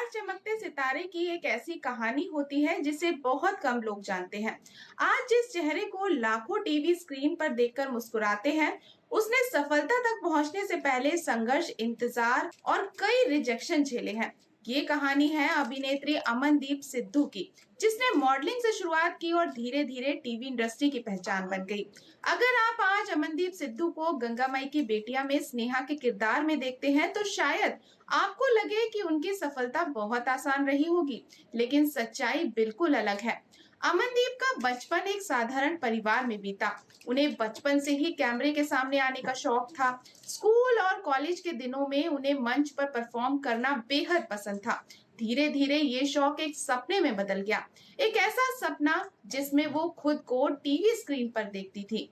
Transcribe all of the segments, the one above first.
हर चमकते सितारे की एक ऐसी कहानी होती है जिसे बहुत कम लोग जानते हैं। आज जिस चेहरे को लाखों टीवी स्क्रीन पर देखकर मुस्कुराते हैं, उसने सफलता तक पहुंचने से पहले संघर्ष, इंतजार और कई रिजेक्शन झेले हैं। ये कहानी है अभिनेत्री अमनदीप सिद्धू की, जिसने मॉडलिंग से शुरुआत की और धीरे धीरे टीवी इंडस्ट्री की पहचान बन गई। अगर आप आज अमनदीप सिद्धू को गंगा माई की बेटियां में स्नेहा के किरदार में देखते हैं, तो शायद आपको लगे कि उनकी सफलता बहुत आसान रही होगी, लेकिन सच्चाई बिल्कुल अलग है। अमनदीप का बचपन एक साधारण परिवार में बीता। उन्हें बचपन से ही कैमरे के सामने आने का शौक था। स्कूल और कॉलेज के दिनों में उन्हें मंच पर परफॉर्म करना बेहद पसंद था। धीरे धीरे ये शौक एक सपने में बदल गया, एक ऐसा सपना जिसमें वो खुद को टीवी स्क्रीन पर देखती थी।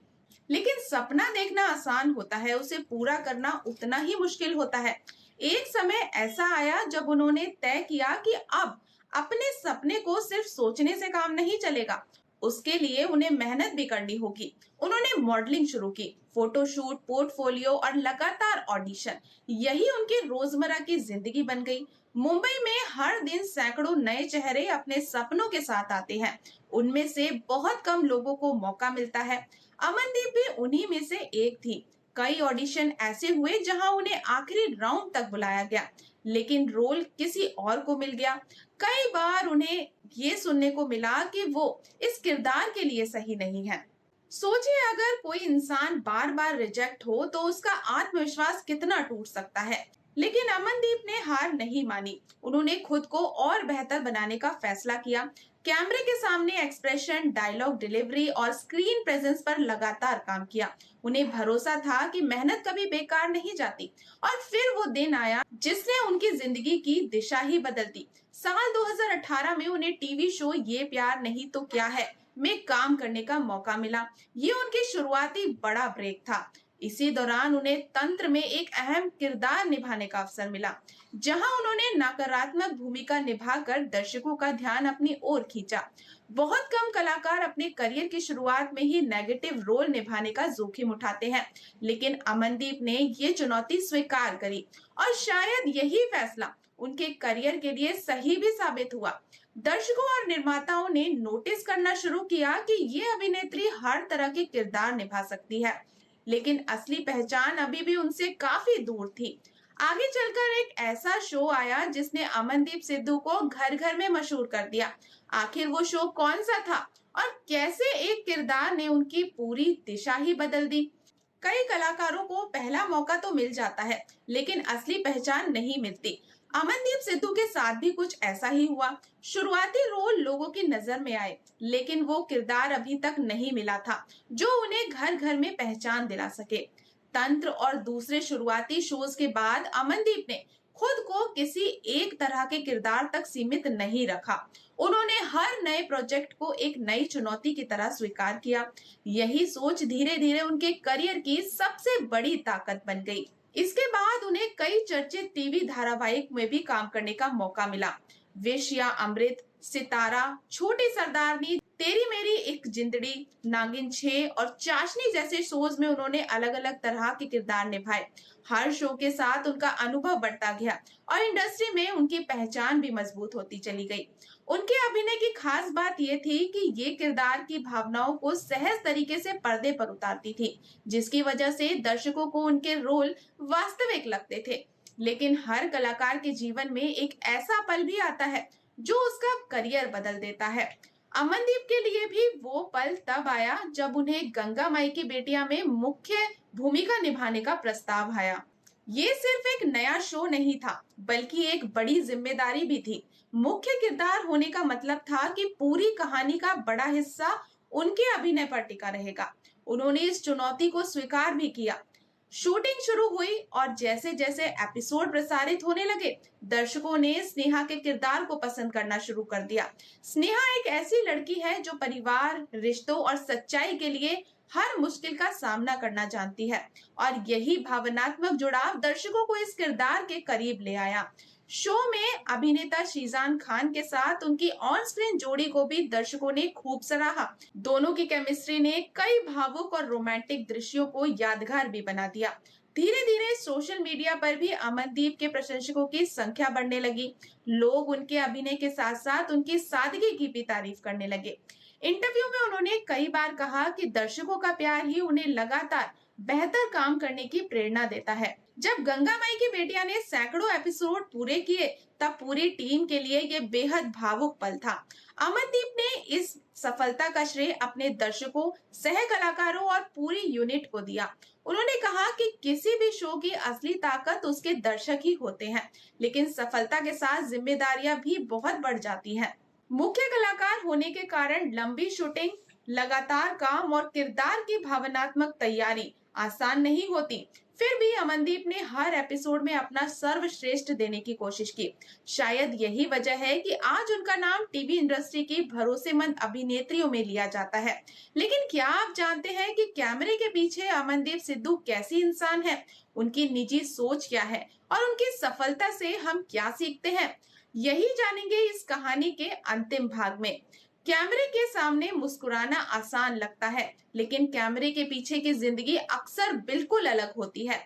लेकिन सपना देखना आसान होता है, उसे पूरा करना उतना ही मुश्किल होता है। एक समय ऐसा आया जब उन्होंने तय किया कि अब अपने सपने को सिर्फ सोचने से काम नहीं चलेगा, उसके लिए उन्हें मेहनत भी करनी होगी। उन्होंने मॉडलिंग शुरू की, फोटोशूट, पोर्टफोलियो और लगातार ऑडिशन, यही उनकी रोजमर्रा की जिंदगी बन गई। मुंबई में हर दिन सैकड़ों नए चेहरे अपने सपनों के साथ आते हैं, उनमें से बहुत कम लोगों को मौका मिलता है। अमनदीप भी उन्हीं में से एक थी। कई ऑडिशन ऐसे हुए जहां उन्हें आखिरी राउंड तक बुलाया गया, लेकिन रोल किसी और को मिल गया। कई बार उन्हें ये सुनने को मिला कि वो इस किरदार के लिए सही नहीं है। सोचिए, अगर कोई इंसान बार बार रिजेक्ट हो तो उसका आत्मविश्वास कितना टूट सकता है। लेकिन अमनदीप ने हार नहीं मानी। उन्होंने खुद को और बेहतर बनाने का फैसला किया। कैमरे के सामने एक्सप्रेशन, डायलॉग डिलीवरी और स्क्रीन प्रेजेंस पर लगातार काम किया। उन्हें भरोसा था कि मेहनत कभी बेकार नहीं जाती। और फिर वो दिन आया जिसने उनकी जिंदगी की दिशा ही बदल दी। साल 2018 में उन्हें टीवी शो ये प्यार नहीं तो क्या है में काम करने का मौका मिला। ये उनकी शुरुआती बड़ा ब्रेक था। इसी दौरान उन्हें तंत्र में एक अहम किरदार निभाने का अवसर मिला, जहां उन्होंने नकारात्मक भूमिका निभाकर दर्शकों का ध्यान अपनी ओर खींचा। बहुत कम कलाकार अपने करियर की शुरुआत में ही नेगेटिव रोल निभाने का जोखिम उठाते हैं, लेकिन अमनदीप ने ये चुनौती स्वीकार करी और शायद यही फैसला उनके करियर के लिए सही भी साबित हुआ। दर्शकों और निर्माताओं ने नोटिस करना शुरू किया कि ये अभिनेत्री हर तरह के किरदार निभा सकती है, लेकिन असली पहचान अभी भी उनसे काफी दूर थी। आगे चलकर एक ऐसा शो आया जिसने अमनदीप सिद्धू को घर घर में मशहूर कर दिया। आखिर वो शो कौन सा था और कैसे एक किरदार ने उनकी पूरी दिशा ही बदल दी। कई कलाकारों को पहला मौका तो मिल जाता है, लेकिन असली पहचान नहीं मिलती। अमनदीप सिद्धू के साथ भी कुछ ऐसा ही हुआ। शुरुआती रोल लोगों की नजर में आए, लेकिन वो किरदार अभी तक नहीं मिला था जो उन्हें घर घर में पहचान दिला सके। तंत्र और दूसरे शुरुआती शोज के बाद अमनदीप ने खुद को किसी एक तरह के किरदार तक सीमित नहीं रखा। उन्होंने हर नए प्रोजेक्ट को एक नई चुनौती की तरह स्वीकार किया। यही सोच धीरे धीरे उनके करियर की सबसे बड़ी ताकत बन गई। इसके बाद उन्हें कई चर्चित टीवी धारावाहिक में भी काम करने का मौका मिला। विश या अमृत, सितारा, छोटी सरदारनी, तेरी मेरी एक जिंदड़ी, नागिन 6 और चाशनी जैसे शोज में उन्होंने अलग अलग तरह के किरदार निभाए। हर शो के साथ उनका अनुभव बढ़ता गया और इंडस्ट्री में उनकी पहचान भी मजबूत होती चली गई। उनके अभिनय की खास बात यह थी कि ये किरदार की भावनाओं को सहज तरीके से पर्दे पर उतारती थी, जिसकी वजह से दर्शकों को उनके रोल वास्तविक लगते थे। लेकिन हर कलाकार के जीवन में एक ऐसा पल भी आता है जो उसका करियर बदल देता है। अमनदीप के लिए भी वो पल तब आया जब उन्हें गंगा माई की बेटियां में मुख्य भूमिका निभाने का प्रस्ताव आया। ये सिर्फ एक नया शो नहीं था, बल्कि एक बड़ी जिम्मेदारी भी थी। मुख्य किरदार होने का मतलब था कि पूरी कहानी का बड़ा हिस्सा उनके अभिनय पर टिका रहेगा। उन्होंने इस चुनौती को स्वीकार भी किया। शूटिंग शुरू हुई और जैसे जैसे एपिसोड प्रसारित होने लगे, दर्शकों ने स्नेहा के किरदार को पसंद करना शुरू कर दिया। स्नेहा एक ऐसी लड़की है जो परिवार, रिश्तों और सच्चाई के लिए हर मुश्किल का सामना करना जानती है, और यही भावनात्मक जुड़ाव दर्शकों को इस किरदार के करीब ले आया। शो में अभिनेता शीजान खान के साथ उनकी ऑन स्क्रीन जोड़ी को भी दर्शकों ने खूब सराहा। दोनों की केमिस्ट्री ने कई भावुक और रोमांटिक दृश्यों को यादगार भी बना दिया। धीरे धीरे सोशल मीडिया पर भी अमनदीप के प्रशंसकों की संख्या बढ़ने लगी। लोग उनके अभिनय के साथ साथ उनकी सादगी की भी तारीफ करने लगे। इंटरव्यू में उन्होंने कई बार कहा कि दर्शकों का प्यार ही उन्हें लगातार बेहतर काम करने की प्रेरणा देता है। जब गंगा माई की बेटिया ने सैकड़ों एपिसोड पूरे किए, तब पूरी टीम के लिए ये बेहद भावुक पल था। अमनदीप ने इस सफलता का श्रेय अपने दर्शकों, सह कलाकारों और पूरी यूनिट को दिया। उन्होंने कहा कि किसी भी शो की असली ताकत उसके दर्शक ही होते हैं, लेकिन सफलता के साथ जिम्मेदारियां भी बहुत बढ़ जाती हैं। मुख्य कलाकार होने के कारण लंबी शूटिंग, लगातार काम और किरदार की भावनात्मक तैयारी आसान नहीं होती। फिर भी अमनदीप ने हर एपिसोड में अपना सर्वश्रेष्ठ देने की कोशिश की। शायद यही वजह है कि आज उनका नाम टीवी इंडस्ट्री की भरोसेमंद अभिनेत्रियों में लिया जाता है। लेकिन क्या आप जानते हैं कि कैमरे के पीछे अमनदीप सिद्धू कैसी इंसान है, उनकी निजी सोच क्या है और उनकी सफलता से हम क्या सीखते हैं? यही जानेंगे इस कहानी के अंतिम भाग में। कैमरे के सामने मुस्कुराना आसान लगता है, लेकिन कैमरे के पीछे की जिंदगी अक्सर बिल्कुल अलग होती है।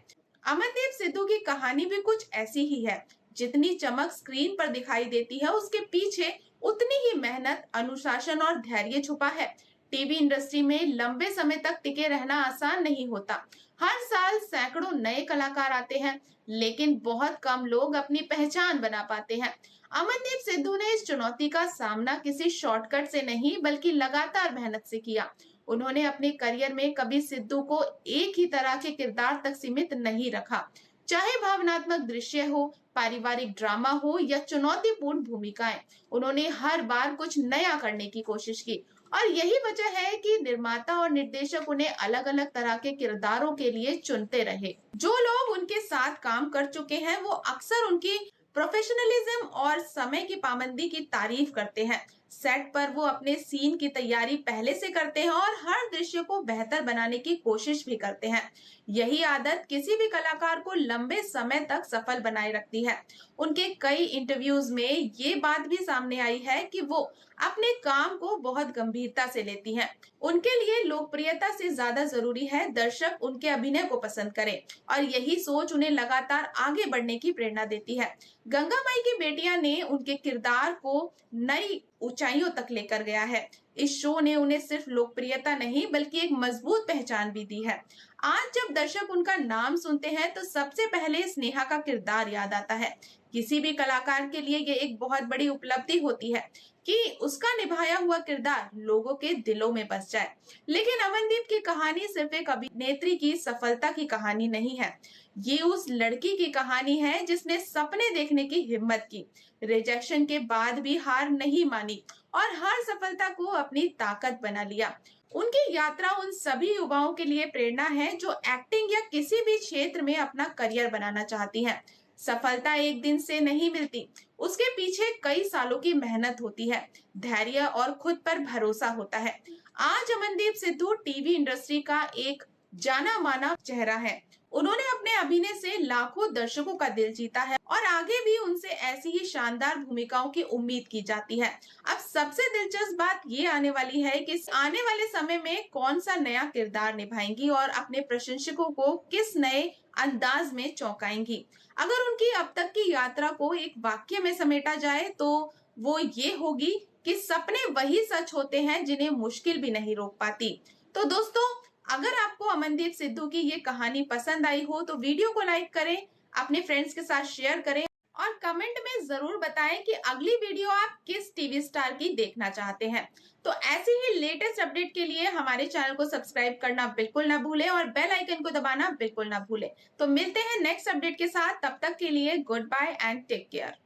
अमनदीप सिद्धू की कहानी भी कुछ ऐसी ही है। जितनी चमक स्क्रीन पर दिखाई देती है, उसके पीछे उतनी ही मेहनत, अनुशासन और धैर्य छुपा है। टीवी इंडस्ट्री में लंबे समय तक टिके रहना आसान नहीं होता। हर साल सैकड़ों नए कलाकार आते हैं, लेकिन बहुत कम लोग अपनी पहचान बना पाते हैं। अमनदीप सिद्धू ने इस चुनौती का सामना किसी शॉर्टकट से नहीं, बल्कि लगातार मेहनत से किया। उन्होंने अपने करियर में कभी सिद्धू को एक ही तरह के किरदार तक सीमित नहीं रखा। चाहे भावनात्मक दृश्य हो, पारिवारिक ड्रामा हो या चुनौतीपूर्ण भूमिकाएं, उन्होंने हर बार कुछ नया करने की कोशिश की। और यही वजह है कि निर्माता और निर्देशक उन्हें अलग अलग तरह के किरदारों के लिए चुनते रहे। जो लोग उनके साथ काम कर चुके हैं, वो अक्सर उनकी प्रोफेशनलिज्म और समय की पाबंदी की तारीफ करते हैं। सेट पर वो अपने सीन की तैयारी पहले से करते हैं और हर दृश्य को बेहतर बनाने की कोशिश भी करते हैं। यही आदत किसी भी कलाकार को लंबे समय तक सफल बनाए रखती है। उनके कई इंटरव्यूज में ये बात भी सामने आई है कि वो अपने काम को बहुत गंभीरता से लेती हैं। उनके लिए लोकप्रियता से ज्यादा जरूरी है दर्शक उनके अभिनय को पसंद करें, और यही सोच उन्हें लगातार आगे बढ़ने की प्रेरणा देती है। गंगा माई की बेटियां ने उनके किरदार को नई ऊंचाइयों तक लेकर गया है। इस शो ने उन्हें सिर्फ लोकप्रियता नहीं, बल्कि एक मजबूत पहचान भी दी है। आज जब दर्शक उनका नाम सुनते हैं, तो सबसे पहले स्नेहा का किरदार याद आता है। किसी भी कलाकार के लिए ये एक बहुत बड़ी उपलब्धि होती है कि उसका निभाया हुआ किरदार लोगों के दिलों में बस जाए। लेकिन अमनदीप की कहानी सिर्फ एक अभिनेत्री की सफलता की कहानी नहीं है। ये उस लड़की की कहानी है जिसने सपने देखने की हिम्मत की, रिजेक्शन के बाद भी हार नहीं मानी और हर सफलता को अपनी ताकत बना लिया। उनकी यात्रा उन सभी युवाओं के लिए प्रेरणा है जो एक्टिंग या किसी भी क्षेत्र में अपना करियर बनाना चाहती हैं। सफलता एक दिन से नहीं मिलती, उसके पीछे कई सालों की मेहनत होती है, धैर्य और खुद पर भरोसा होता है। आज अमनदीप सिद्धू टीवी इंडस्ट्री का एक जाना माना चेहरा है। उन्होंने अपने अभिनय से लाखों दर्शकों का दिल जीता है और आगे भी उनसे ऐसी ही शानदार भूमिकाओं की उम्मीद की जाती है। अब सबसे दिलचस्प बात ये आने वाली है कि आने वाले समय में कौन सा नया किरदार निभाएंगी और अपने प्रशंसकों को किस नए अंदाज में चौंकाएंगी। अगर उनकी अब तक की यात्रा को एक वाक्य में समेटा जाए, तो वो ये होगी कि सपने वही सच होते हैं जिन्हें मुश्किल भी नहीं रोक पाती। तो दोस्तों, अगर आपको अमनदीप सिद्धू की ये कहानी पसंद आई हो, तो वीडियो को लाइक करें, अपने फ्रेंड्स के साथ शेयर करें और कमेंट में जरूर बताएं कि अगली वीडियो आप किस टीवी स्टार की देखना चाहते हैं। तो ऐसी ही लेटेस्ट अपडेट के लिए हमारे चैनल को सब्सक्राइब करना बिल्कुल ना भूलें और बेल आइकन को दबाना बिल्कुल ना भूलें। तो मिलते हैं नेक्स्ट अपडेट के साथ, तब तक के लिए goodbye and take care.